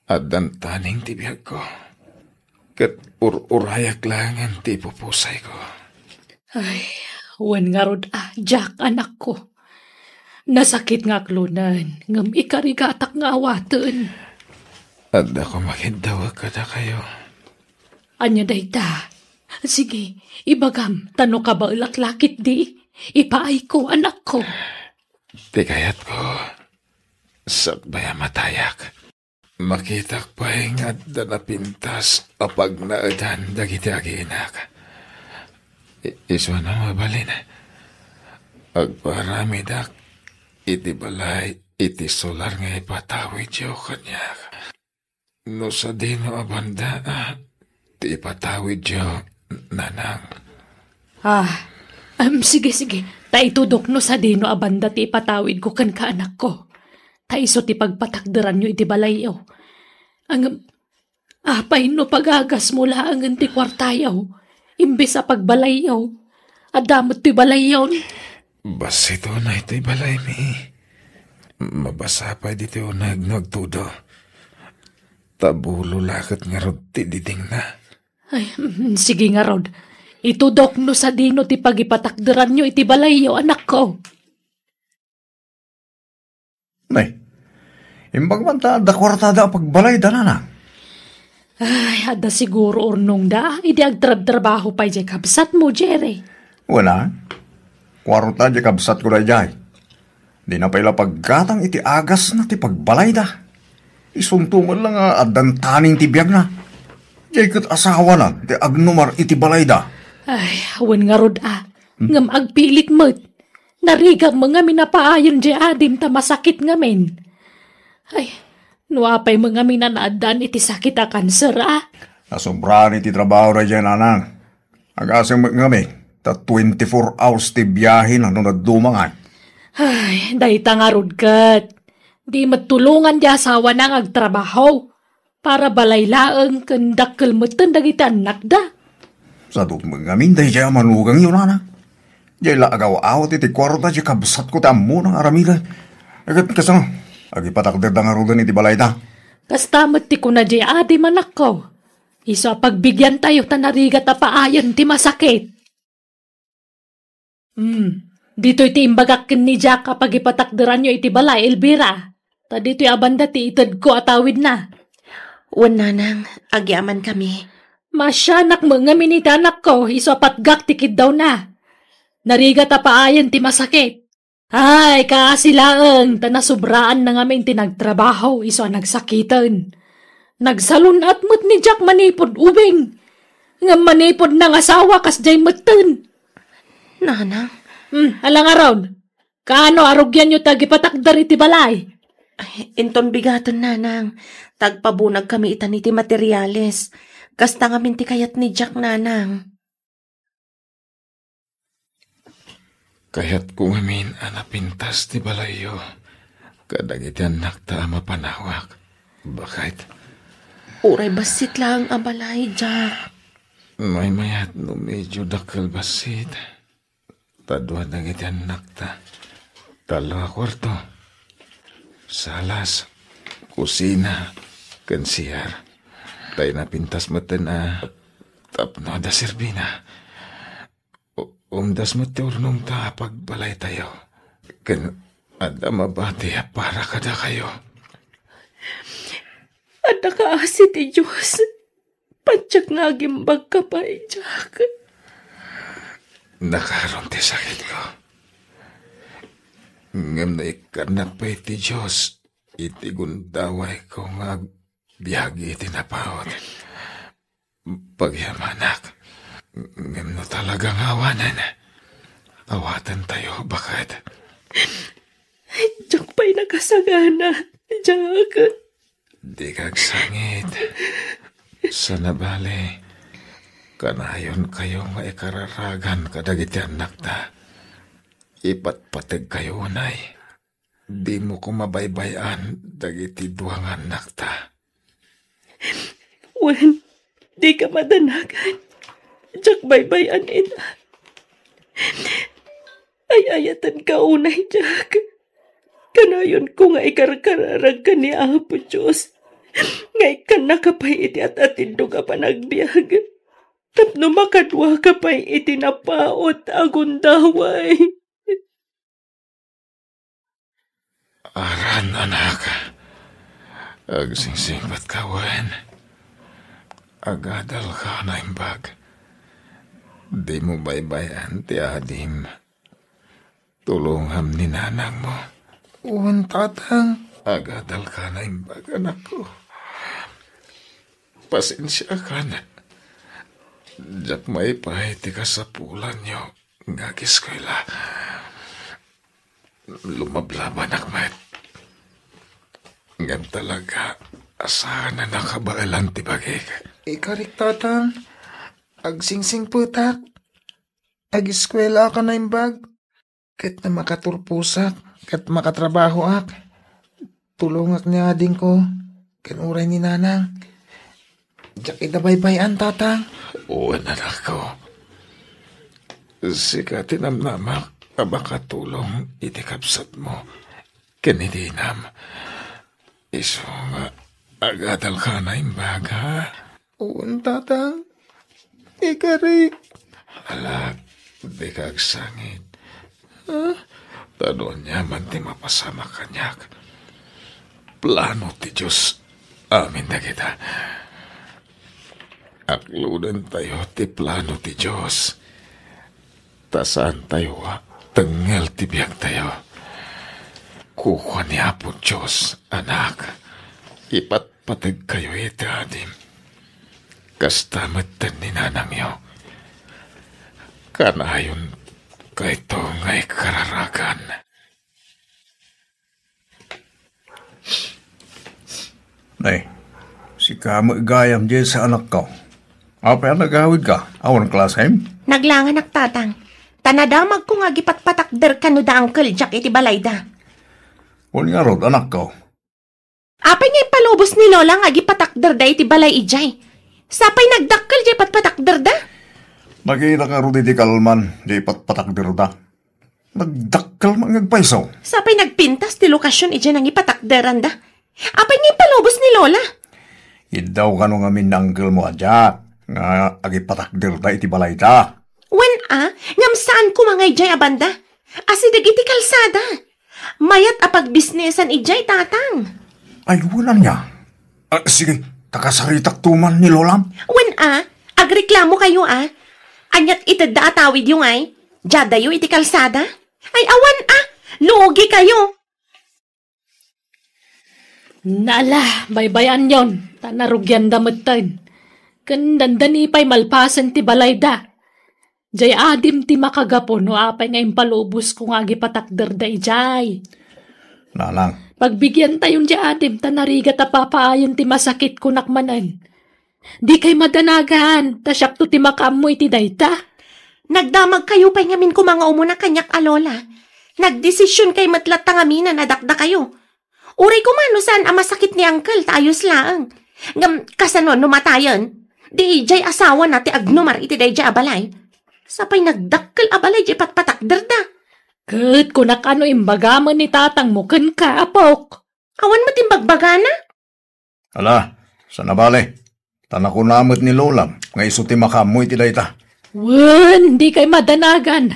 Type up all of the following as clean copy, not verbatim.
At dantaning tibiyag ko. Kat urayak lang ang tipupusay ko. Ay, wan nga rod Jack, anak ko. Nasakit nga klunan, ngam ikarigatak nga awaten. At ako makindawag ka na kayo. Anya dayta. Sige, ibagam, tano ka ba ulaklakit di? Ipaay ko, anak ko. Di kayat ko. Sakbaya matayak. Makitak pa nga na pintas apag naadan dagiti aginak. Iswa na mabalin. Agparami dak, iti balay, iti solar nga ipatawid siya kanya. No sa dino abanda, ti ipatawid siya, nanang. Sige. Ta itudok no sa dino abanda ti ipatawid ko kan kaanak ko. Ta iso ti pagpatakderan nyo iti balayaw. Apay no pagagas mo laang ti kwartayaw. Imbes sa pagbalayaw. Adamot ti balayaw. Basito na ito'y balay mi. Mabasa pa dito nagtudo. Tabulo lakot nga rod ti diding na. Ay, sige nga rod. Itudok no sa dino ti pagipatakderan nyo iti balayaw, anak ko. Nay, imbag man ta da kwartada pagbalay da na. Ay, ada siguro urnong da. Idi agtrab-trabaho pa jay kabsat mo, Jerry. Wala. Kwarta di kabsat ko na jay. Di na pala paggatang iti agas na ti pagbalay da. Isuntungan lang adan taning ti biyag na. Jay kat asawa na, ti agnumar iti balay da. Ay, awan nga rod ngam agpilit mo't. Narigam mga minapaayon di adim ta masakit ngamin. Ay, nuapay mga minanaadan iti sakit a kanser Nasumbraan iti trabaho na dyan, anang. Agasang ngami, ta 24 hours ti biyahin ano nagdumangan. Ay, dahita nga rod kat. Di matulungan di asawa nang agtrabaho. Para balaylaang kandakkel matan dagiti anak da. Sa dumangamin, dahi dyan manugang yun, anang. Diyan laagaw-awat iti kwarta di kabsat ko tamo ng aramila. Agat kasang, agipatakder da nga rudan iti balay da. Kastamat ti ko na di adi manak ko. Iso pagbigyan tayo tanarigat na paayon ti masakit. Dito iti imbagakin ni Jack kapag ipatakderan nyo iti balay, Elvira. Ta dito abanda ti itad ko atawid na. Nanang, agyaman kami. Masyanak mga minitanak ko, iso patgak tikid daw na. Narigat a paayan ti masakit. Ay, kaasilaang, tanasubraan na ngamin tinagtrabaho, iso nagsakitan. Nagsalunat mo't ni Jack manipod ubing. Nga manipod ng asawa kas jay matan. Nanang? Alang around. Kaano arugyan nyo tagipatakdar iti balay? Ay, inton bigaton, nanang. Tagpabunag kami itan iti materyales. Kasta ngamin ti kayat ni Jack, nanang. Kaya't kung amin anapintas ti balayo, kadagiti anak ta mapanawak. Bakit? Uray basit lang ang balay, Jack. May mayat no medyo dakal basit. Tadwa dagiti anak ta. Dalawa kwarto. Salas, kusina, kansiyar. Tayo napintas mo tapno da serbina. Umdas mo ti urnong ta pagbalay tayo. Ada mabati para kada kayo. Ada ka asi ti Diyos. Pansyak nga gimbag ka pa, Jack. Nakaroon ti sakit ko. Ngam na ikanak pa iti Diyos. Iti gundaway ko nga biyagi iti napawat. Pagyamanak. Ngam no talagang awanan. Awatan tayo, bakit? Jack pa'y nakasagana, Jack. Di kagsangit. Sa nabali, kanayon kayo nga ikararagan kadagiti anak ta. Ipatpatag kayo, unay. Di mo ko mabaybayan dagiti duwang anak ta. Wen, di ka madanagan. Jack baybayan ina. Ayayatan ka unay, Jack. Kanayon ko nga ikarkararag ka ni Apo Diyos. Ngay ka nakapay iti at atindo ka pa nagbiag. Tapno makadwa ka pa'y iti napaot agundaway. Aran, anak. Agsingsingpat kawan. Agadal ka na imbag. Di mo baybayan ti adim. Tulungham ni nanang mo. Uwan tatang. Agadal ka na imbag, anak ko. Pasensya ka na. Diyak may pahiti ka sa pulan nyo. Ngagis ko ila. Lumablaban akmat. Ngam talaga. Asahan na nakabaalan ti bagay. Ikarik tatang. Agsingsing putak. Agiskwela ka na imbag. Kat na makaturpusak. Kat makatrabaho ak. Tulungak niya din ko. Kanuray ni nanang. Diyak idabaybayan tatang. Oo, anak ko. Sika tinamnamak, abakatulong itikapsat mo. Kinidinam. Iso nga, agadal ka na imbag, ha? Oo, tatang. Ikarik. Alag, di kagsangit. Tano niya man ti mapasama kanyak. Plano ti Diyos, amin na kita. Aklunan tayo ti plano ti Diyos. Tasaan tayo tengel ti biyag tayo. Kukuha ni Apo Diyos, anak. Ipatpatag kayo iti adim. Kastamatan ni nanang yo. Kanayon kayto ngay kararagan. Nay, si kamo gayam dyan sa anak ko. Apa ang nagawid ka? Awan klasem? Naglangan tatang. Tanadamag ko nga gipatpatakder ka no da Uncle Jack iti balayda. Kung nga rod, anak ko. Apay nga ipalubos ni Lola nga gipatakder da iti balay ijay. Sapay nagdakkel di patpatakder da. Nakita ka rod iti kalman, di patpatakdir da. Nagdakkel mangagpaisaw. Sapay nagpintas ti lokasyon ijay nang ipatakderan da. Apay nga ipalubos ni Lola. Idaw ka nung amin na uncle mo adya. Nga agipatakdir da iti balay da. Wen ngam saan ko mga ijay abanda? Asidag iti kalsada. Mayat apagbisnesan ijay tatang. Ay, wala niya. Sige, takasaritak tuman ni Lolam. Wen agreklamo kayo Anyat itadda atawid yung Jadayo iti kalsada. Ay awan lugi kayo. Nala, baybayan yon. Tanarugyan damutan. Kandandan ipay malpasan ti balayda. Jay adim ti makagapon no apay nga impalubos kung agi patakder da ijay. Nanang. Pagbigyan tayon jay adim tanariga ta papaayon ti masakit kunakmanan. Di kay madanagan, tasyak to ti makamoy ti dayta. Nagdamag kayo pa'y ngamin ko mga umuna kanyak alola. Nagdesisyon kay matlat ngamin na nadakda kayo. Uray ko man no saan ang masakit ni Uncle tayos laang. Ngam kasano numatayon. Di ijay asawa na ti agnumar iti day jay abalay. Sapay nagdakkel abalay jay patpatakder da. Kat kunak ano imbagaman ni tatang mo kan ka apok. Awan mo timbagbagana? Ala, sana bale. Tanakunamot ni Lolam, nga iso ti makamoy ti dayta. Wen, di kay madanagan.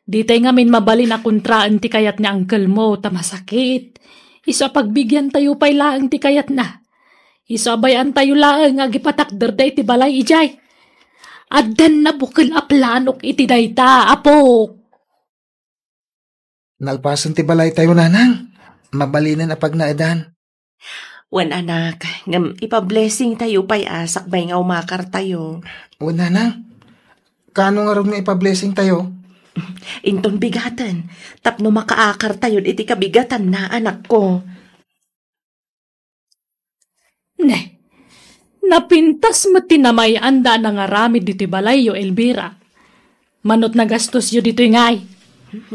Di tay ngamin mabalin na kontraan ti kayat ni uncle mo, tamasakit. Isa pagbigyan tayo pa'y laang ti kayat na. Isabayan tayo laang nga gipatakder da iti balay ijay. Addan na bukal a planok iti dayta, apok. Nalpasan ti balay tayo nanang. Mabalinan apag naadan. Wan anak, ngam ipa-blessing tayo pa'y sakbay nga umakar tayo. O nanang, kano nga rin nga ipa-blessing tayo? Inton bigatan, tapno makaakar tayo iti kabigatan na anak ko. Ne, napintas mo tinamay anda na nga ramid dito balay yo, Elvira. Manot na gastos yo dito ngay.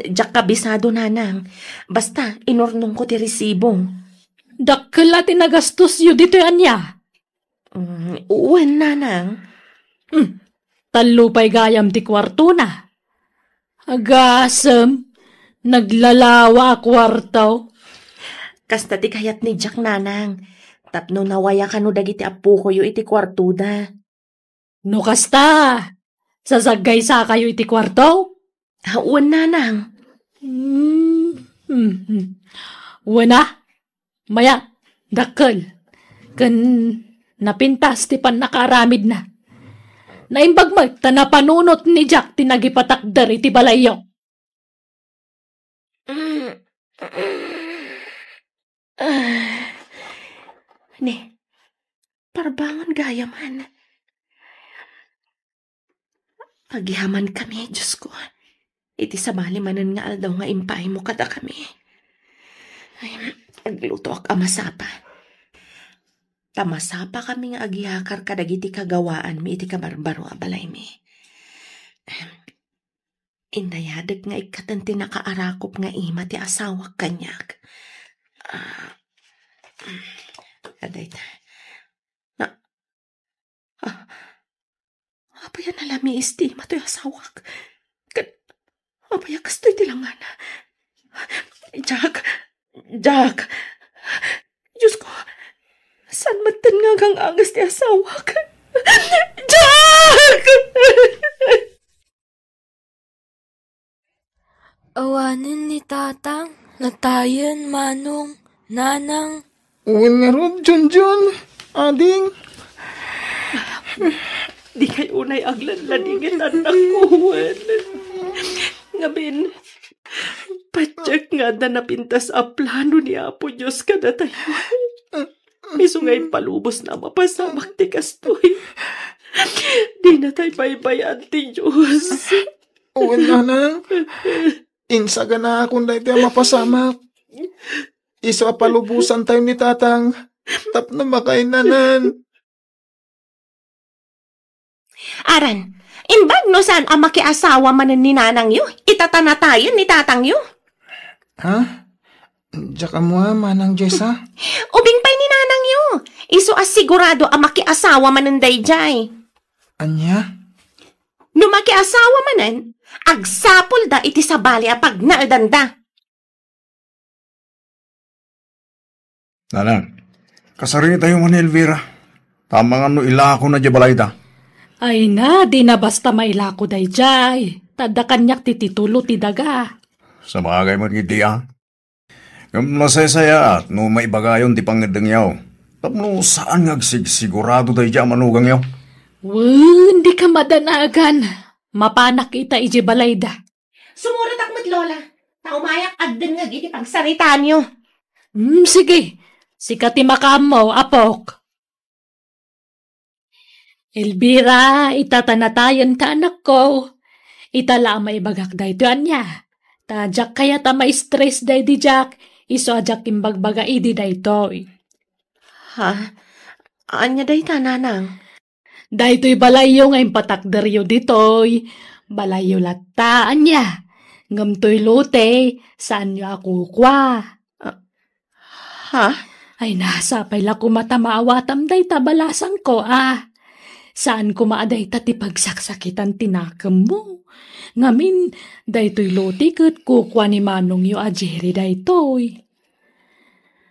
Diyak kabisado nanang, basta inurnong ko ti resibo. Dakkel at nagastos yo dito anya. Uwan nanang. Talupay gayam ti kwarto na. Agasem, naglalawa kwarto. Kasta ti kayat ni Jack nanang. Tapno nawaya ka no dagiti apo ko yu iti kwartuda. No kasta, sasagay sa kayo iti kwarto? Hauan nanang. Wana, maya, dakkel. Kan napintas ti pan nakaramid na. Naimbag tanapanunot ni Jack tinagipatakder iti balayo. Ne, parbangan gaya man. Pagyaman kami, Diyos ko. Iti sabali manan nga aldaw nga impay mo kada kami. Ay, agluto ak amasapa. Tamasapa kami nga agyakar kadagiti kagawaan mi iti kabarbaro abalay mi. Indayadag nga ikatanti nakaarakop nga ima ti asawa kanyak. Aday ta. Apaya nalami istima to yung asawak. Apaya kastoy tilangan. Jack. Diyos ko, saan matan nga kang angas ti asawak? Jack! Awanin ni tatang, latayan, manong, nanang. Uwan nga ron, John. Ading. Di kay unay aglanladingin anak ko, Juan. Ngabin, patyak nga na napintas a plano ni Apo Diyos kada tayo. Misungay palubos na mapasamak ti kastoy. Di na tayo baybayan ti Diyos. Uwan nanang. Insaga na akong dahil tayo mapasamak. Isa palubusan tayo ni tatang. Tapno makainanan. Aran, imbag no saan ang makiasawa manan ni nanang yu? Itatanatayan ni tatang yu? Ha? Diyak mo manang Jessa? Ubing pa'y ni nanang yu. Iso asigurado ang makiasawa manan dayjay. Anya? No makiasawa manan, agsapol da iti sabali a pag naaldanda. Nanang, kasari tayo man Elvira. Tamang ano ilako na jabalay da. Ay na, di na basta mailako dayjay. Tada kanyak tititulo ti daga. Sa bagay mo ngiti Ngam nasaya at no maibagayon ti pangedeng yaw. Tapno saan sigurado tayo dyan manugang yaw? Hindi ka madanagan. Mapanak ita iji balayda. Sumurat akmat lola. Taumayak adden nga giti pagsaritaan nyo. Sige. Sikati makamo, apok. Elvira, itatanatayan ta anak ko. Itala may bagak da ito anya. Tajak kaya ta ma-stress da di Jack. Iso ajak imbagbaga idi da ito. Ha? Anya day ta, nanang? Da ito'y balayo nga impatakderyo dito'y. Balayo latta anya. Ngamto'y lote, saan nyo ako kwa? Ha? Ay nasa pala kumata maawatam day tabalasang ko Saan kumaaday ti pagsaksakitan tinakam mo? Ngamin, daytoy loti kat kukwa ni manong yu ajeri daytoy.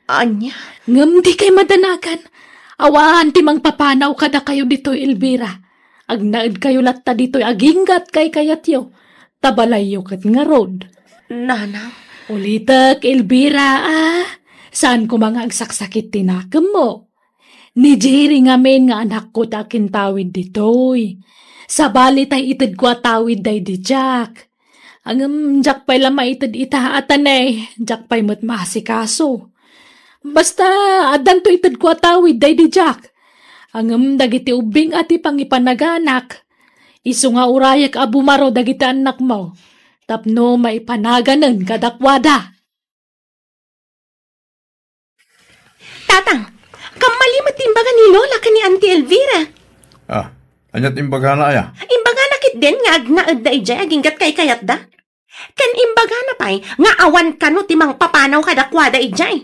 Anya? Ngam di kay madanagan. Awaan ti mang papanaw kada kayo ditoy Elvira. Agnaid kayo latta ditoy aginggat kay kayatyo. Tabalayo kat nga rod. Nanang? Ulitak Elvira Saan ko mga agsaksakit tinakam mo? Ni Jerry ngamin nga anak ko takin tawid ditoy. Sa bali tay itid ko tawid day di Jack. Ang Jack pa'y lama itid itahaatan Jack pa'y mo't masikaso. Basta adan to itid ko tawid day di Jack. Ang dagiti ubing ati pangipanaganak. Isu nga urayak abumaro dagiti anak mo. Tapno maipanaganan kadakwada. Tatang, kamalimat imbaga ni Lola ka ni Auntie Elvira. Anyat imbaga na aya? Imbaga nakit din nga agnaad da ijay aginggat kay kayat da. Kan imbaga na pa'y nga awan ka no timang papanaw kadakwada ijay.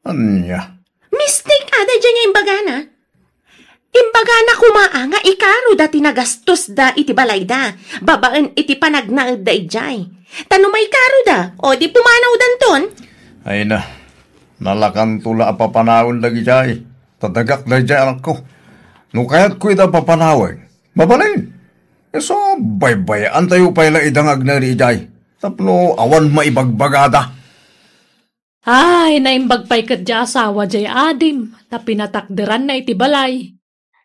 Anya? Mistake ada dyan nga imbaga na. Imbaga na kumaa nga ikaro da tinagastos da iti balay da. Babaan iti panagnaad da ijay. Tano may karo da o di pumanaw danton? Ay na. Nalakan tula papanawon lagi jay. Tadagak na jay anak ko. No kaya't ko ita papanawon. Mabalin. So, baybayan tayo pala idangag na ri jay. Tapno awan maibagbagada. Ay, naimbag pa'y kadya asawa jay adim, ta pinatakderan na iti balay.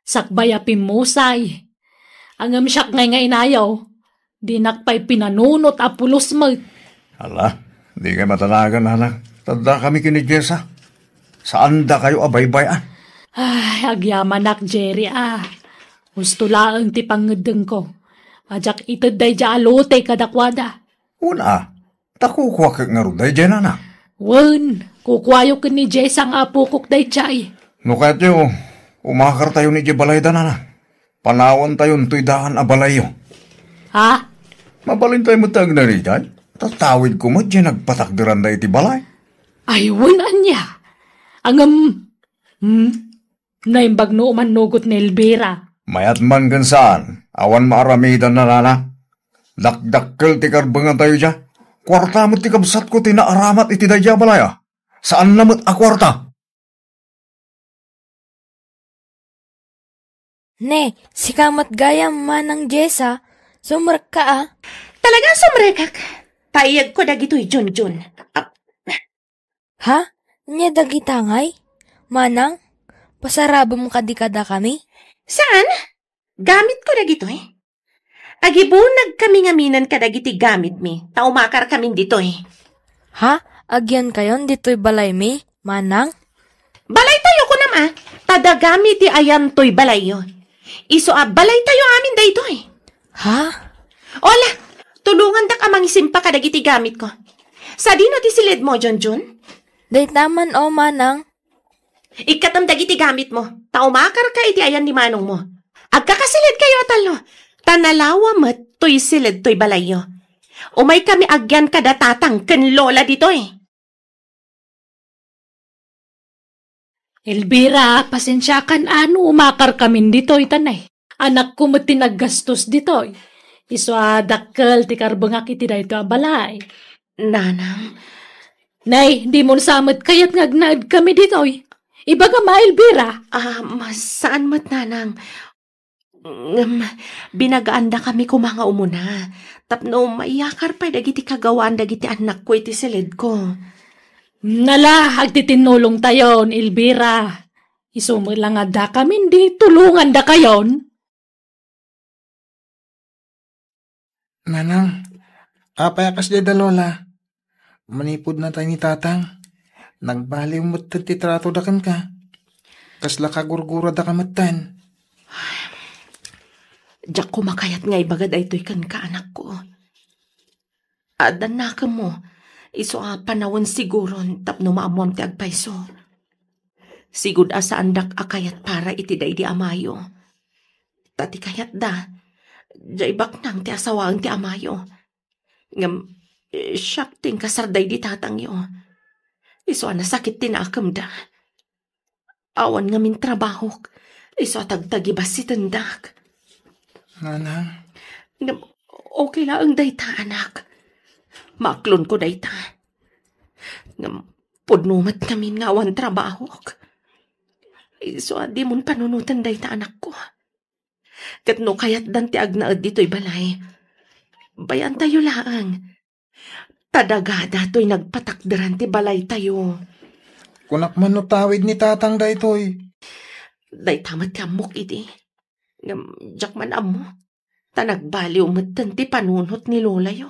Sakbaya pimusay. Angam siyak ngay inayaw, di nakpay pinanunot apulos mo. Hala, di kayo matanagan, anak. Tanda kami kini Jessa. Saan da kayo abaybayan? Ay, agyaman nak Jerry Gusto laang ti pangedeng ko. Ajak itad day dya alote kadakwada. Una, takukuha ka nga ruday dyan, anak. Wen, kukwayo ka ni Jess ang apukok day chay. No kahit yung umakar tayo ni Jibalay da, anak. Panawan tayo nto'y daan abalayo. Ha? Mabalin tayo matag na rin dyan. Tatawid ko mo dyan nagpatakdiran da iti balay. Ay, wanan niya. Naimbag no umanugot ni Elvira. Mayat man gan saan, awan maaramidan na nana. Dakdakkel ti karbangan tayo dyan. Kwarta mo ti kabsat ko tinaaramat iti daya balaya. Saan namot a kwarta? Ne, si kamat gayam manang Jessa, sumrek ka Talagang sumrekak. Payag ko dagito'y Junjun. Ha? Nya dagitangay? Manang? Pasarabom kadikada kami? Saan? Gamit ko dagito'y. Agibunag kami ngaminan kadagiti gamit mi. Taumakar kami dito'y. Ha? Agyan kayon dito'y balay mi? Manang? Balay tayo ko nama. Tadagamit ti ayan to'y balay yun. Iso balay tayo amin daytoy. Ha? Ola, tulungan dak amang isimpa kadagiti gamit ko. Sa dino ti silid mo, Junjun? Day taman o manang. Ikatam dagiti gamit mo. Taumakar ka iti ayan ni manong mo. Agkakasilid kayo atalo. Tanalawa met to'y silid to'y balay yo. Umay kami agyan kadatatang ken lola ditoy. Elvira, pasensya kan umakar kami dito'y tanay. Anak ko mo tinaggastos dito'y. Iso dakkel ti karbangak iti dayto balay. Nanang. Nay, di mo samot kayat ngagnaad kami dito'y. Ibaga ma, Elvira. Saan mat nanang? Binagaanda kami ko mga umuna. Tapno maiyakar pa dagiti kagawaan dagiti anak ko iti silid ko. Nala, agtitinulong tayon, Elvira. Isumod lang da kami, di tulungan da kayon. Nanang, apayakas di da lola. Manipod na tayo ni tatang. Nagbaliw mo't titrato da kan ka. Kasla kagurgura da kamatan. Diyak kumakayat nga ibagad ay to'y kan ka anak ko. Adan na ka mo. Iso panawon siguron tapno maamom ti agpayso. Sigud asa andak akayat para iti day di amayo. Tati kayat da. Jay baknang ti asawaan ti amayo. Ngam, siyak ting kasarday di tatang yo. Iso nasakit tinakam da. Awan ngamin trabaho. Iso tagtagibas si tendak. Nanang. Ngam, okay lang ang dayta anak. Maklon ko dayta. Ngam, pudnumat kami nga awan trabaho. Iso di mon panunutan dayta anak ko. Katno kayat danti agnaad dito'y balay. Bayan tayo laang. Tadagada to'y nagpatakderan ti balay tayo. Kunak man no tawid ni tatang da ito'y. Daytamat kamok iti. Ngam, jak man amo. Tanagbaliw matan ti panunot ni lola yo.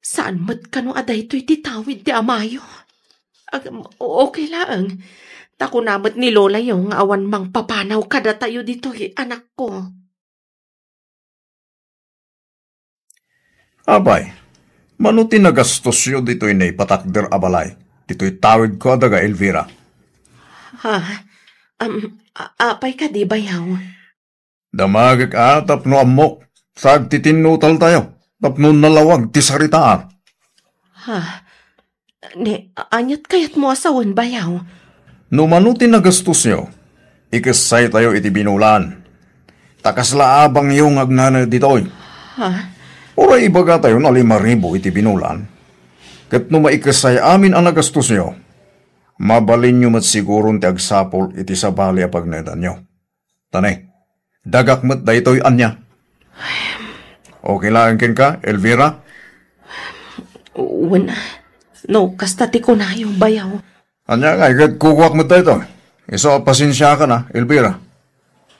Saan mat kano aday to'y titawid ti amayo? Okay lang. Tako namat ni lola yo nga awan mang papanaw kada tayo dito'y anak ko. Abay, manuti nagastos yun dito'y naipatakder abalay. Dito'y tawid ko daga Elvira. Ha? Apay ka di bayaw? Damagag tapno amok. Sag titinutal tayo. Tapno nalawag ti saritaan. Ha? Anyat kayat mo asawan bayaw? No manuti nagastos nyo, ikasay tayo iti binulan. Takaslaabang yung agnana dito'y. Ha? Oray ibaga tayo na 5,000 iti binulan. Kat no maikasay amin ang nagastos nyo, Mabalin nyo mat siguro ti agsapol iti sabali a pagnedan nyo. Tanay, dagak mat da ito'y anya. Okay lang kin ka, Elvira? Wala. No, kasta ti ko na yung bayaw. Anya nga, ikad kukuwak mat da ito. Iso, pasensya ka na, Elvira.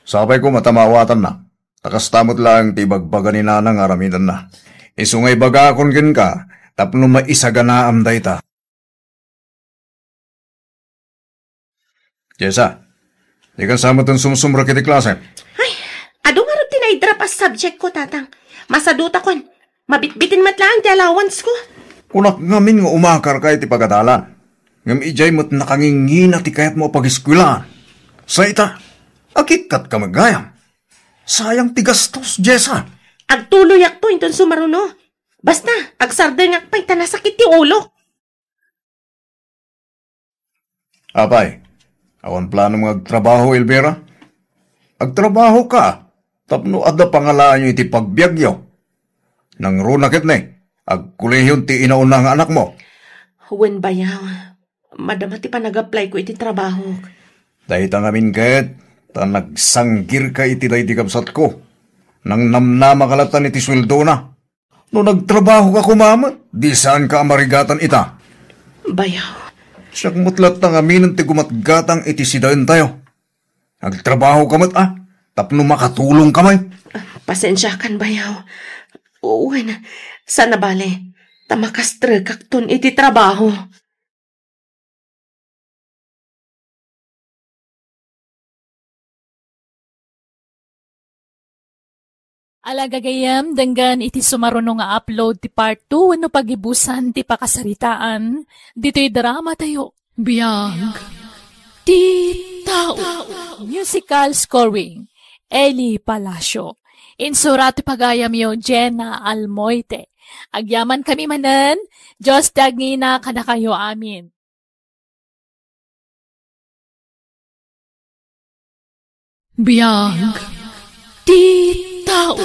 Sabay ko matamawatan na. Takastamot lang ti bagbaga ni nanang aramidan na. Isungay baga akon kin ka, tapno maisaganaam da ita. Jessa, di kan sama tong sumsumra kiti klase. Ay, ado nga rin tinaydrop as subject ko, tatang. Masaduta kon. Mabitbitin mat lang ti allowance ko. Kunak ngamin nga umakar ka iti pagadalan. Ngam ijay mo't nakangingina ti kayat mo pag-eskwelahan. Sa ita, akikat ka magayam. Sayang ti gastos, Jessa. Agtuloy ak to inton sumaruno. Basta, agsardeng ak pa'y tanasakit ti ulo. Apay, awan plano mga agtrabaho, Elvira? Agtrabaho ka. Tapno adda pangalaan nyo iti pagbiagyo. Nang runakit na agkulehyon ti inauna nga anak mo. Wen bayaw, madama ti pa nag-apply ko iti trabaho. Dahil tangamin kahit, ta nagsanggir ka iti dahi di kapsat ko. Nang namnama kalatan iti sweldo na. No nagtrabaho ka kumamat, di saan ka amarigatan ita. Bayaw. Siyak mutlat tangamin ti gumatgatang iti sidayon tayo. Nagtrabaho ka mat tapno makatulong kamay. Pasensya kan bayaw. Uwan, sana bale, tamakastre kakton iti trabaho. Alagagayam, danggan iti sumaruno nga upload ti part 2 wano pagibusan ti pakasaritaan. Dito'y drama tayo. Biyag. Ti tao. Musical scoring. Eli Palacio. Insurat ti pagayam yo Jenna Almoite. Agyaman kami manan, Diyos dagina kada kayo amin. Biyag. Ti tao.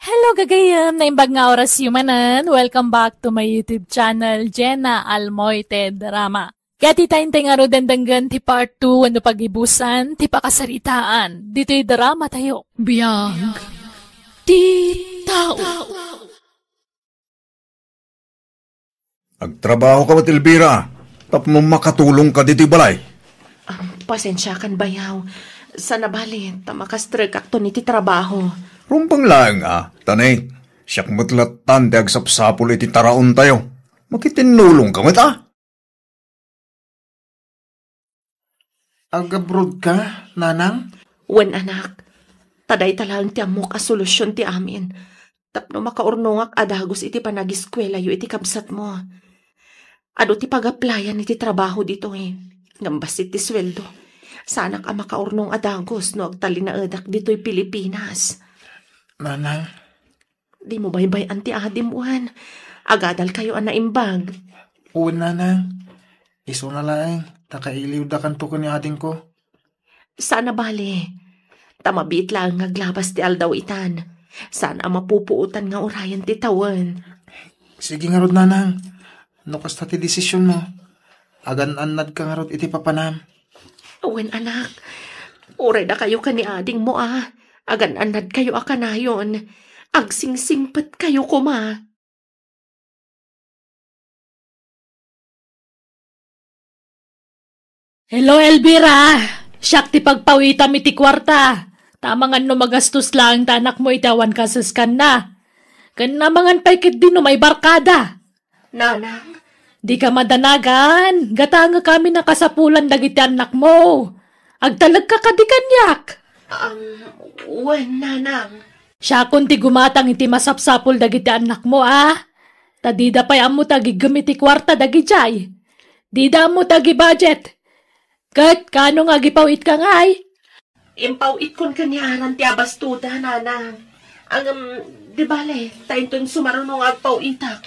Hello gagayam, naimbag nga oras yumanan. Welcome back to my YouTube channel, Jenna Almoite Drama. Kaya titayin nga ro dandanggan ti part 2 wano pagibusan, ti pakasaritaan. Dito'y drama tayo. Biyag. Ti tao. Agtrabaho ka mat, Elvira. Tapno makatulong ka diti balay. Pasensya kan bayaw. Sana bali, tamakastre kakton iti trabaho. Rumpang lang tanay. Siyak mutlatan ti agsapsapul iti taraon tayo. Makitinulong ka mat Ag-abroad ka, nanang? Wen anak, taday talang ti amok a solusyon ti amin. Tapno makaurnongak adagos iti panagiskwela yu iti kabsat mo. Ado ti pag-applyan iti trabaho dito Ngambas iti sweldo. Sana ka makaurnong adagos no agtalinaedak dito'y Pilipinas. Nanang? Di mo baybay anti adim uwan. Agadal kayo naimbag. Uwan, nanang. Iso na lang. Nakailiw da kanto ko ni ating ko. Sana bali. Tamabit lang ngaglabas ti aldaw itan. Sana mapupuutan nga orayan ti tawan. Sige nga rod, nanang. No kasta ti desisyon mo. Agan-anad ka nga rod iti papanam. Uwen anak, uray na kayo ka ni ading mo Agan-anad kayo akanayon. Agsingsingpat kayo kuma. Hello, Elvira! Siyak ti pagpawitam iti kwarta. Tamangan no magastos lang tanak mo itawan kasaskan na. Kanamangan paikit din no may barkada. Nanang? Di ka madanagan. Gata nga kami nakasapulan dagiti anak mo. Agtalag ka kadikanyak. Nanang. Siya kun ti gumatang iti masapsapul dagiti anak mo Tadida pa'y amo tagi gamiti kwarta dagi jay. Dida mo tagi budget. Kat, kano nga gipawit ka ngay? Impawit kon kanyaran ti abastuda, nanang. Di bale, tainton sumarunong agpawitak.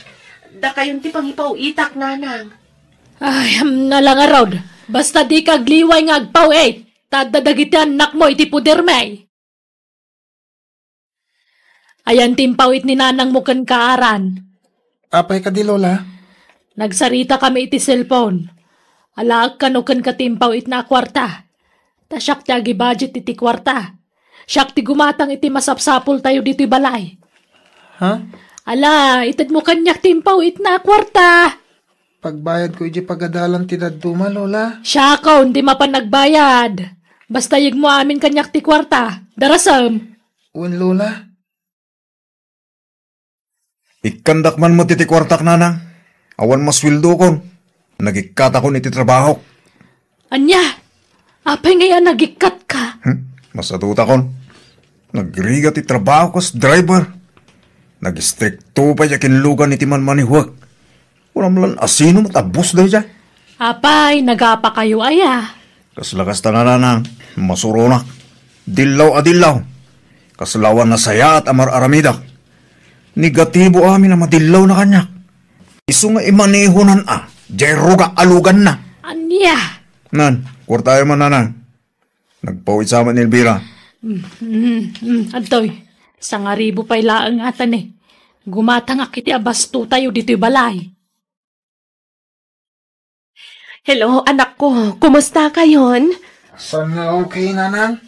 Da kayon ti pangipawitak, nanang. Ay, nalangarod. Basta di kagliway nga agpawit. Tadadagiti anak mo iti puder may. Ayan timpawit ni nanang mo kan kaaran. Apay ka di, Lola? Nagsarita kami iti cellphone. Alaag kanukan katimpaw it na kwarta. Ta siyak ti agi budget iti kwarta. Siyak ti gumatang iti masapsapol tayo dito'y balay. Ha? Ala, itad mo kanyak timpaw it na kwarta. Pagbayad ko iti pagadalan ti daduma, Lola. Siya ko, hindi mapan nagbayad. Basta yig mo amin kanyak ti kwarta. Darasam. Uwan, Lola. Ikandak man mo titi kwartak nanang. Awan maswildo kon. Nagikata kon iti trabaho. Anya, apay ngayon nagikat ka. Masatuta kon. Nagriga ti trabaho kas driver. Nag-stricto pa ya kinlugan iti manmanihuag. Walang lan asino matabos dahi dyan. Apay, nagapa kayo aya. Kas lakas tananang, masuronak. Dilaw adilaw. Kaslawan na saya at amar aramida. Negatibo amin na madilaw na kanya. Isu nga imanehonan jero ka alugan na. Anya? Nan, kwartayo man nanang. Nagpawid sa aman ni Elvira. Antoy, sangaribo pa'y laang atan eh. Gumatang akiti abasto tayo dito'y balay. Hello, anak ko. Kumusta kayon? Saan nga okay, nanang?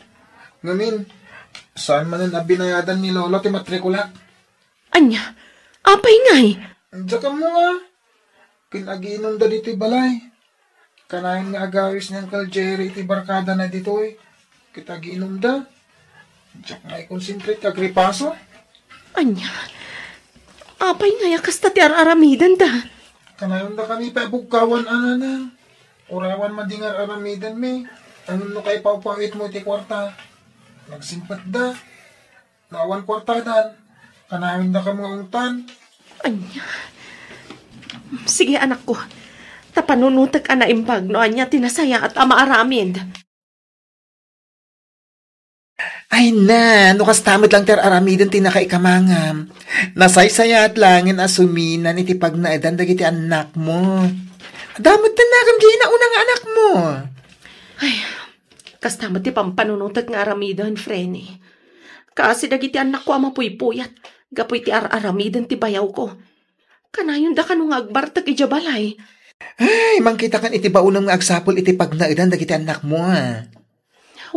Ngamin, saan man ang binayadan ni Lolo ti matrikula? Anya, apay ngay. Diyan ka mo nga. Kinagiinom da dito'y balay. Kanahin nga agawis niyang kal Jerry iti barkada na dito'y. Kitagiinom da. Diyan nga i-concentrate agripaso. Anya, apay ngay kasta ti aramidan da. Kanayon da kami pa bugkawan ananang. Urawan madingar aramidan mi. Anong no kay paupawit mo iti kwarta. Nagsimpat da. Naawan kwartadan. Kanayon da ka mga ungtan. Anya. Sige anak ko. Tapanunutag ana impag no anya tinasaya at ama aramid. Ay na, no kastamit lang ter aramidon tinakaikamangam. Nasaysaya at langin asuminan iti pagnaidan dagiti anak mo. Damot na nakam di na unang anak mo. Ay, kastamot ti pampanunutag nga aramidon, Frenny. Kasi dagiti anak ko ama puypuyat. Gapoy ti aramidon ti bayaw ko. Kanayon da kanong agbartag ijabalay. Ay, mangkita kan iti baunang nga agsapol iti pagnaidan dagiti anak mo.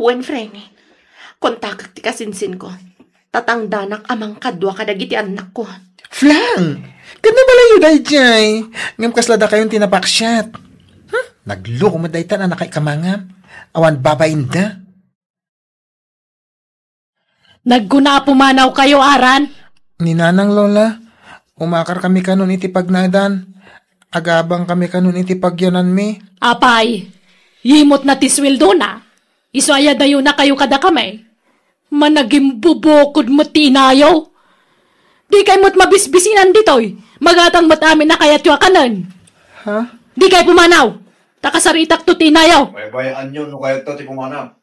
Wen, Frenny. Kontakak ti kasinsin ko. Tatangdanak amang kadwa kadagiti anak ko. Flang! Kana malayo dahi jay. Ngam kaslada kayong tinapaksyat. Nagloko mo dahi tan anak kay kamangam. Awan babain da. Nagguna pumanaw kayo, Aran. Ninanang Lola, umakar kami kanon iti pagnadan. Agabang kami kanon iti pagyanan mi. Apay, yimot na tiswildo na. Isaya dayo na kayo kada kami. Managing bubukod mo tinayaw. Di kayo mo't mabisbisinan ditoy. Magatang mo't amin na kayat yung kanan. Ha? Di kayo pumanaw. Takasaritak to tinayaw. Baybayaan nyo, no kaya ito ti pumanam.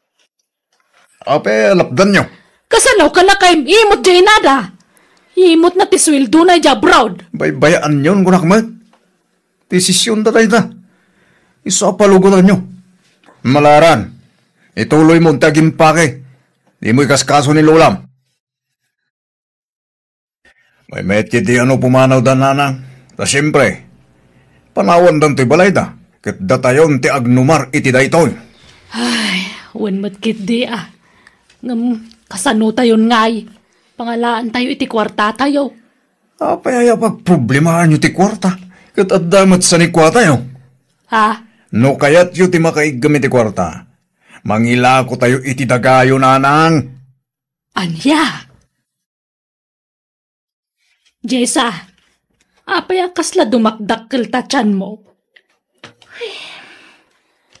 Ape, lapdan nyo. Kasanaw ka na kayo imot dyan nada. Imot na tiswildo na dyan abroad. Baybayaan nyo, kunak mat. Desisyon da tayo da. Isa palugutan nyo. Malaran, ituloy mo taging pake. Di mo ikaskaso ni Lolam. May metki di ano pumanaw da nanang. Ta siyempre, panawan dan to'y balay da. Kat datayon ti agnumar iti daytoy. Ay, wanmat kit di kasano tayo ngay. Pangalaan tayo iti kwarta tayo. Apay pag problemahan nyo ti kwarta. Kat addamat sa ni kwa tayo. Ha? No kayat yu ti makaigamit ti kwarta. Mangila ko tayo iti dagayo nanang. Anya? Jessa, apay ang kasla dumakdakkel ta tiyan mo.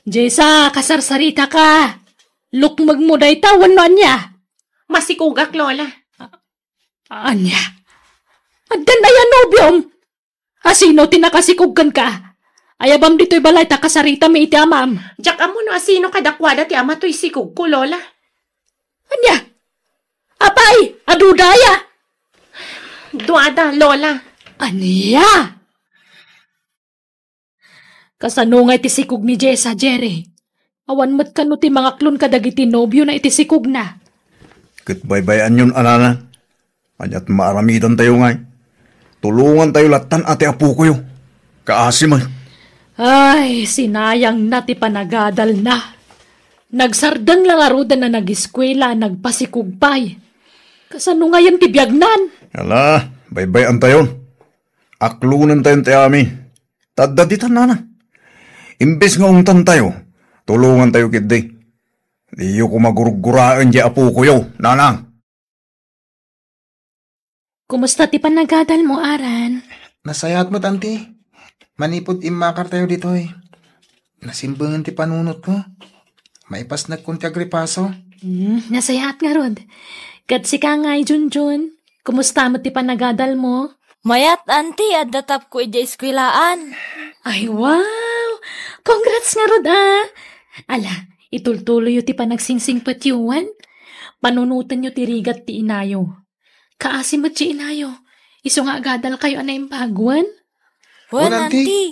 Jessa, kasarsarita ka. Lukmag mo day tawan no anya. Masikugak, Lola. Anya? Addan na yan, nobyom. Asino tinakasikugkan ka? Ayabam dito'y balay ta kasarita mi iti amam. Diyak amo no asino kadakwada ti ama to'y sikug ko, Lola. Anya? Apay, adudaya. Duada, Lola. Anya? Kasano nga iti sikug ni Jessa, Jerry? Awan mat kano ti mga klon kadagiti nobyo na iti sikug na. Kat baybayan yun, anana. Anyat maaramidan tayo ngay. Tulungan tayo latan ate apu ko yo. Kaasi man. Ay, sinayang na ti panagadal na. Nagsardang lang arudan na nag-eskwela, nagpasikugpay. Kasano ngayon ti biyagnan? Ala, baybay tayon. Aklunan tayon ti amin. Tadaditan na. Imbes nga umtan tayo, tulungan tayo kidi. Diyo ko maguruguraan di apo ko yo, nanang. Kumusta ti panagadal mo, Aran? Nasayat mo, tanti. Manipod imakar tayo dito eh. Nasimbangan ti panunot ko. Maipas nagkunti agripaso. Nasayaat nga rod. Kat si ka nga Junjun. Kumusta mo ti panagadal mo? Mayat, auntie, at datap ko ija eskwilaan. Ay, wow! Congrats nga rod Ala, itultuloy yu ti panagsingsing patyuan. Panunutan yu ti rigat ti inayo. Kaasi mo ti inayo. Iso nga agadal kayo anay impagwan. Wan, auntie. auntie.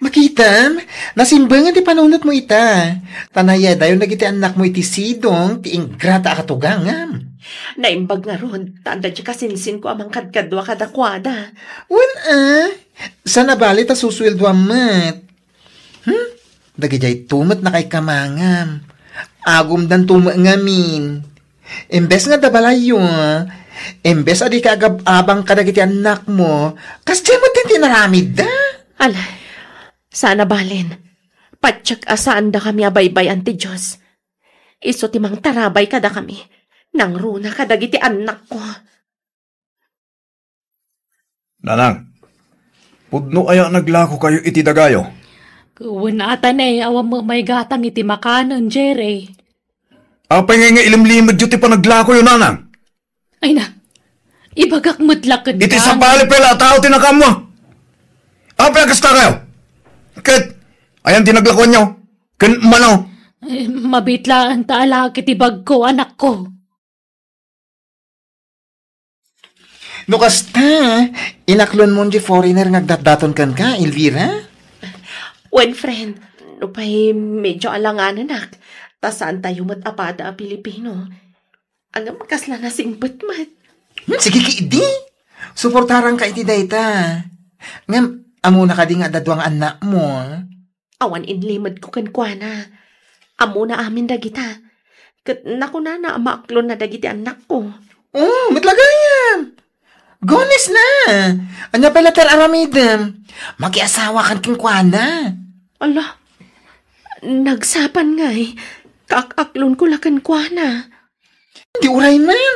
Makitam, nasimbangan ti panunot mo ita. Tanaya dayo nagiti anak mo iti sidong, ti ingrata akatugangam. Naimbag nga ron, tanda di kasinsin ko amang kadkadwa kadakwada. Sana bali ta susweldo amat. Dagijay tumat na kay kamangam. Agum dan tumangamin. Imbes nga dabalayo, imbes adi ka agab-abang kadagiti anak mo, kas di mo din tinaramid da. Ala, sana balin. Patsak asaan da kami abaybay anti Diyos. Iso timang tarabay kada kami. Nang runa kadagiti anak ko. Nanang, pudno aya naglako kayo iti dagayo. Kuwan ata na awam mo may gatang iti makanon, Jerry. Apay nga ilimlimad yu ti panaglako yun, nanang. Ay na, ibagak mutlak ka. Iti sa pali pala tao tinakam mo. Apay agasta kayo. Kat, ayan tinaglakuan nyo. Kan manaw. Mabitlaan taala kiti bag ko, anak ko. No kasta, inaklon mo di foreigner ngagdatdaton kan ka, Elvira? When friend, no pa'y medyo alanganan nak. Ta saan tayo matapada a Pilipino. Ang makasla na singbat mat. Sige kiidi. Suportaran ka iti dayta. Ngam, amo na ka di nga dadwang anak mo. Awan inlimad ko kankwana. Amo na amin dagita. Kat naku na maaklon na dagiti anak ko. Oh, matlagayam. Gones na. Anya pala tar aramidem. Mag-iasawa kan kinkwana. Ala, nagsapan nga eh. Kakaklon ko lakan kwa na. Di uray man.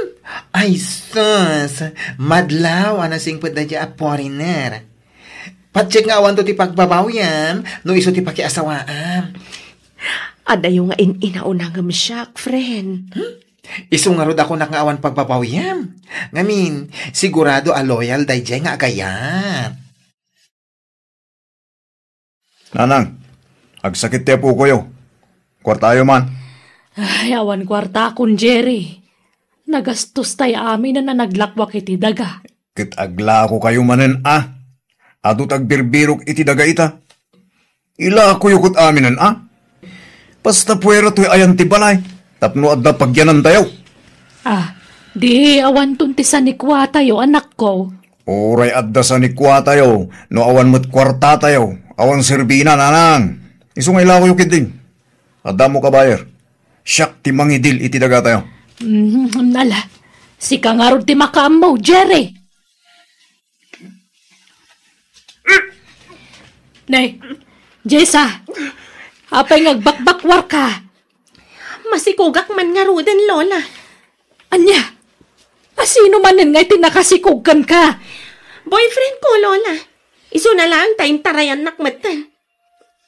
Ay, sus. Madlaw, anasing padadya a foreigner. Patsik nga awan to ti pagbabawyam, no iso ti pakiasawaan. Adayo nga inaunangam siya, friend. Iso nga rod ako nakaawan pagbabawyam. Ngamin, sigurado a loyal dayjay nga agayat. Nanang, agsakit ti apo ko yo. Kwartayo man. Ay, awan kwarta akong Jerry. Nagastos tayo amin na naglakwak iti daga. Kit aglako kayo manen Ado tagbirbirok iti daga ita. Ila ako yukot aminan Basta puwera to'y ayan ti balay. Tapno adda pagyanan tayo. Di awan tuntisan ni kwa tayo, anak ko. Oray adda sa nikwa tayo. No awan mo't kwarta tayo. Awan serbina, nanang. Iso nga ila ko yukit din. Adda mo kabayer. Siyak ti mangidil iti daga tayo. Nala, si kangarod ti makam mo, Jerry. Nay, Jessa, apay ngagbakbakwar ka. Masikugak man nga ruden, Lola. Anya, asino manin ngay tinakasikugkan ka? Boyfriend ko, Lola. Iso na lang tayong tarayan nakmatan.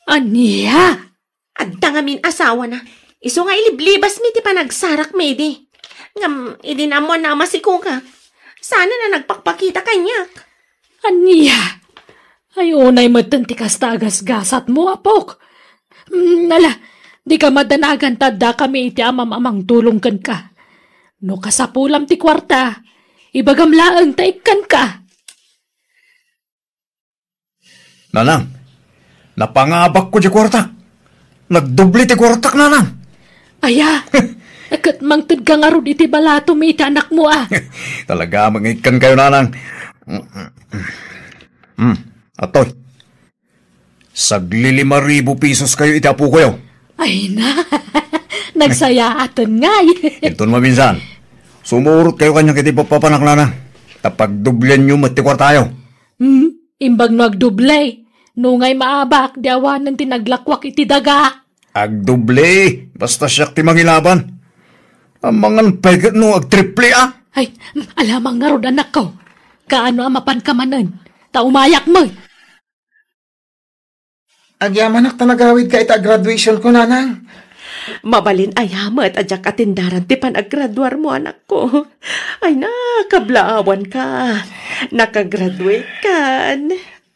Anya? Adda nga min asawa na. Iso nga iliblibas mi ti panagsarak mi di. Ngam, idinamo na masikugak. Sana na nagpakpakita kanyak. Anya? Ay, unay matan ti kastagas-gasat mo, apok. Nala, di ka madanagan tadda kami iti amam-amang tulungkan ka. No kasapulam ti kwarta, ibagamlaang taikkan ka. Nanang, napangabak ko di kwarta. Nagdubli ti kwartak, nanang. Aya, akat mangtid ka nga ron iti balato mi iti anak mo Talaga, mangikan kayo, nanang. Atoy. Sagli 5,000 pesos kayo itapo ko yaw. Ay na, nagsaya aton ngay. Ito naman minsan. Sumurot kayo kanyang kiti papanakla na. Tapag dublen nyo matikwar tayo. Imbag nagdublay. Nungay maabak, di awanan tinaglakwak iti daga. Agduble, basta siyak ti mangilaban. Ang mga pegat no agtriple Ay, alamang nga rod anak ko. Kaano amapan ka manan? Taumayak mo. Agyaman ta nagawid ka ita graduation ko, nanang. Mabalin ayamat adyak atindaran ti panaggraduar mo, anak ko. Ay na, kablaawan ka. Nakagraduate ka.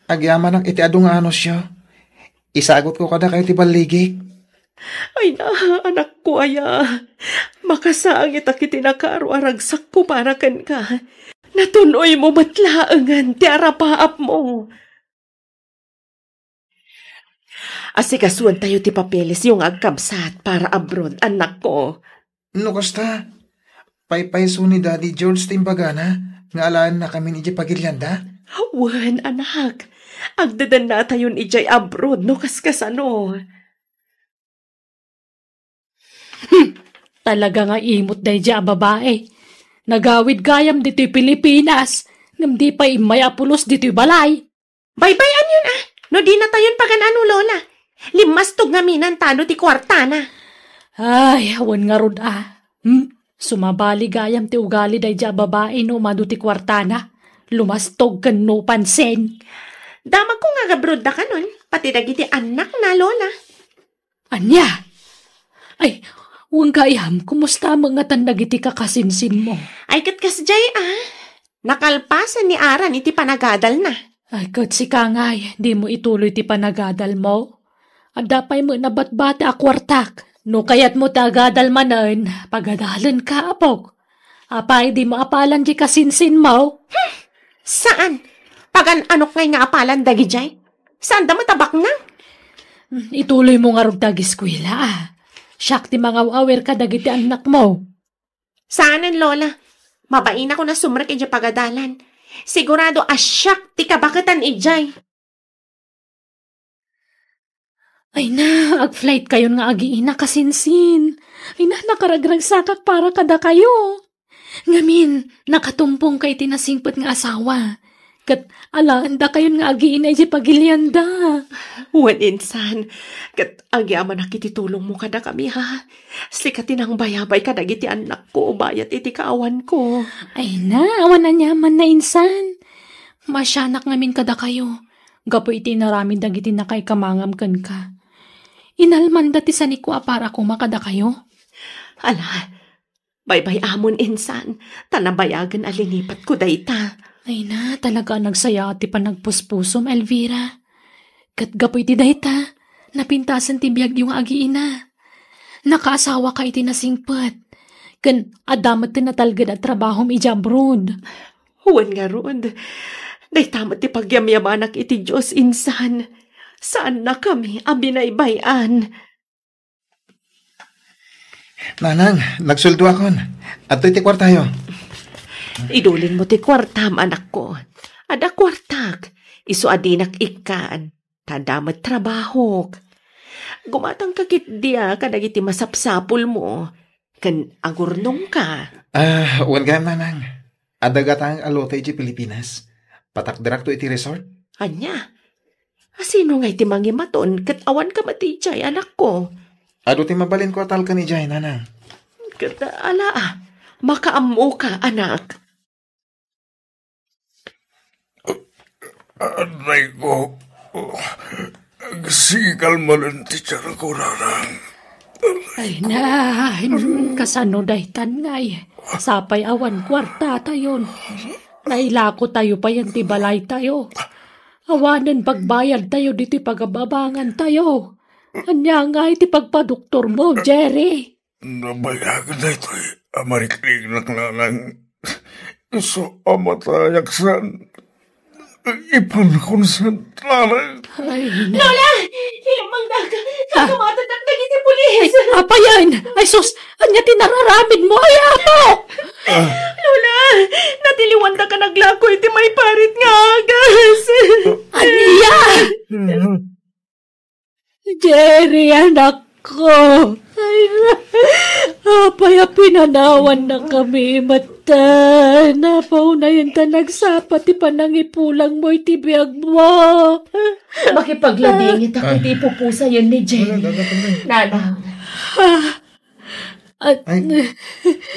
Agyaman ang iti adu nga ano siya. Isagot ko kada kayo ti baligik. Ay na, anak ko aya. Makasaang itak iti nakaaro-aragsak ko para kan ka. Natunoy mo matlaangan ti arapaap mo. Asikasuan tayo ti papeles yung agkabsat para abroad, anak ko. No, kasta? Paypayso ni Daddy George timbagana nga alaan na kami ni Pagilyanda? Wan, anak. Agdadan na tayo ni Jay abroad, no kaskasano. Talaga nga imot dahi dya babae. Nagawid gayam dito'y Pilipinas. Ngam di pa imay apulos dito'y balay. Baybayan yun No di na tayon paganano, Lola. Limastog nga minan tano ti kwartana. Ay, awan nga rod Sumabali gayam ti ugali dahi dya babae no madu ti kwartana. Lumastog kan no pansen. Damag ko nga gabrod na ka nun. Pati dagiti anak na, Lola. Anya? Ay, huwag kayam, kumusta mga tandagiti kakasinsin mo? Ay, katkas jay Nakalpasan ni Aran iti panagadal na. Ay, kat si Kangay, di mo ituloy ti panagadal mo. At dapay mo nabatbata akwartak. No kayat mo tagadal manan, pagadalan ka apok. Apay, di mo apalan di kasinsin mo. Saan? Pagan anok ngay nga apalan dagi jay? Saan da matabak na? Ituloy mo nga rog dagiskwila Siyak ti mga awer ka dagiti anak mo. Saanan, Lola? Mabain ako na sumrak iti pagadalan. Sigurado asyak ti kabakatan ijay. Ay na, ag-flight kayon nga agiina kasinsin. Ay na, nakaragrag sakak para kada kayo. Ngamin, nakatumpong kay tinasingpot nga asawa. Kat alaan da kayon nga agiina iti Pagilyanda. Wan insan, kat agyaman nakititulong mo kada kami ha. Sikatin ang bayabay ka dagiti anak ko, bayat iti kaawan ko. Ay na, awan na nyaman na insan. Masyanak ngamin kada kayo. Gapo iti narami dagiti na kay kamangam kan ka. Inalman dati sa ni ko para kumakada kayo. Ala, baybay amon insan, tanabayagan alinipat ko dayta. Ay na, talaga nagsaya ti pa nagpuspusom, Elvira. Katgapoy ti dayta, napintasan ti biyag yung agiina. Nakaasawa ka iti nasingpat. Kan adamat ti natalgad at trabahom ijabrod. Huwan nga rod, daytamat ti pagyamyamanak iti Diyos insan. Saan na kami abinaybayan? Nanang, nagsuldo akon. At iti kwartayo. Idulin mo ti kwartam, anak ko. Ada kwartak, iso adinak ikan, tadamat trabahok. Gumatang kakit diya kadagiti masapsapul mo, kan agurnong ka. Huwag ka, nanang. Adagatang alotay iti Pilipinas. Patakdarak to iti resort. Anya, asino nga iti mangimaton, kat awan ka matijay, anak ko. Ado ti mabalin ko atal ka ni Jay, nanang. Kat ala, makaamo ka, anak. Aray ko, nagsikal man ang titsara ko, nanang. Ay na, kasano daytan ngay. Sapay awan kwarta tayon. Nailako tayo pa yan ti balay tayo. Awanan pagbayad tayo diti pagababangan tayo. Anya nga iti pagpadoktor mo, Jerry. Nabayagan na ito amarikling na nanang. So, amatayak san. Ipanakon sa nanang. Ay na. Lola! Hilamang daga! Kagumatatak na iti pulis! Apa yan? Ay sus, anya tinararamid mo, ay apo! Lola, natiliwan ka naglakoy ti may parit nga agas. Aniya! Jerry, anak ko. Ay, apay pinanawan na kami mata. Napaw na yun ta nagsapat ti panangipulang mo iti biyag mo. Makipaglabingit ako ti pupusa yun ni Jenny. Nanang.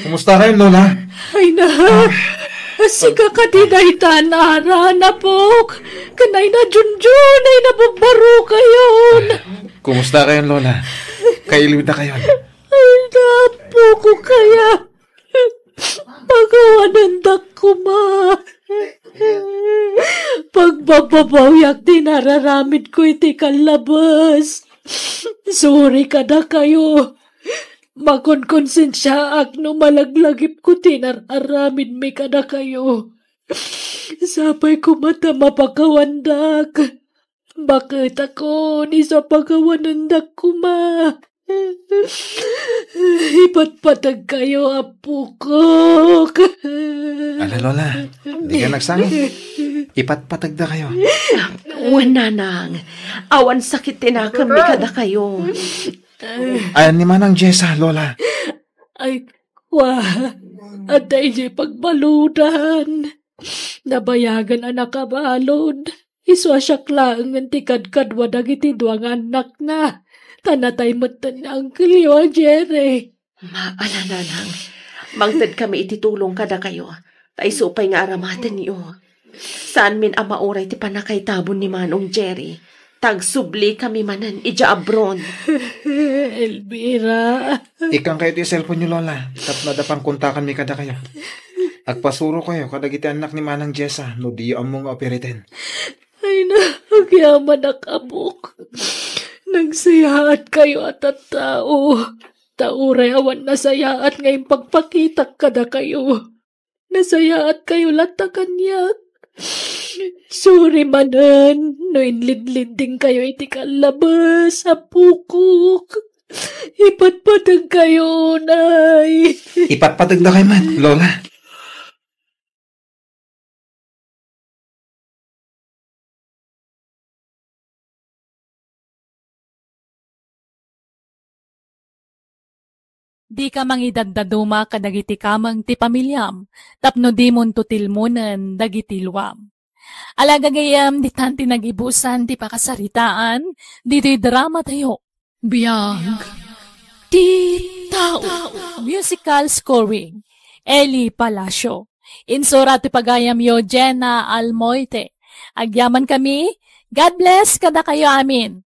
Kumusta kayo, Lola? Ay na, siga ka dinay tanara na po. Kanay na junjun, ay nababaro kayo. Kumusta kayo, Lola? Kailiw na kayo. Ay napo ko kaya. Pagawanan ko ma. Pagbababawyak dinararamid ko iti kalabas. Sorry ka na kayo. Makonkonsensya ak no malaglagip ko tinararamid mi ka na kayo. Sapay ko mata mapakawandak. Bakit ako ni sa pagawanandak ko ma? Ipatpatag kayo, apo ko. Ala, Lola, hindi ka nagsangi. Ipatpatag na kayo. Nanang, awan sakit tinakam mi kada kayo. Ayan ni Manang Jessa, Lola. Ay, at ay pagbaludan. Nabayagan anak kabalod. Iswasyak lang ang tikad-kadwa dagiti duwang anak na. Tanatay matan ang kiliwa, Jerry. Maala nanang, mangtad kami ititulong kada kayo. Taisupay nga aramatan niyo. Saan min ama oray ti panakay tabon ni Manong Jerry. Tagsubli kami manan ija abron. Elvira. Ikang kayo ti cellphone niyo, Lola. Tap na dapang kontakan mi kada kayo. Agpasuro kayo kadagiti anak ni Manang Jessa no di among operitin. Ay na, agyaman nakabuk. Nagsayaat kayo at tao. Tauray awan nasayaat ngayong pagpakita kada kayo. Nasayaat kayo latakanyak. Sorry manan, no inlidlid din kayo iti kalabas sa pukok. Ipatpatag kayo, nay. Ipatpatag na kayo man, Lola. Di ka mangidagdaduma kadagiti kamang ti pamilyam, tapno di mon tutilmonan dagiti luwam. Alagagayam di tanti nagibusan ti pakasaritaan, dito'y drama tayo. Biyag ti tao. Musical scoring, Eli Palacio. Insura ti pagayam yo, Jenna Almoite. Agyaman kami, God bless kada kayo amin.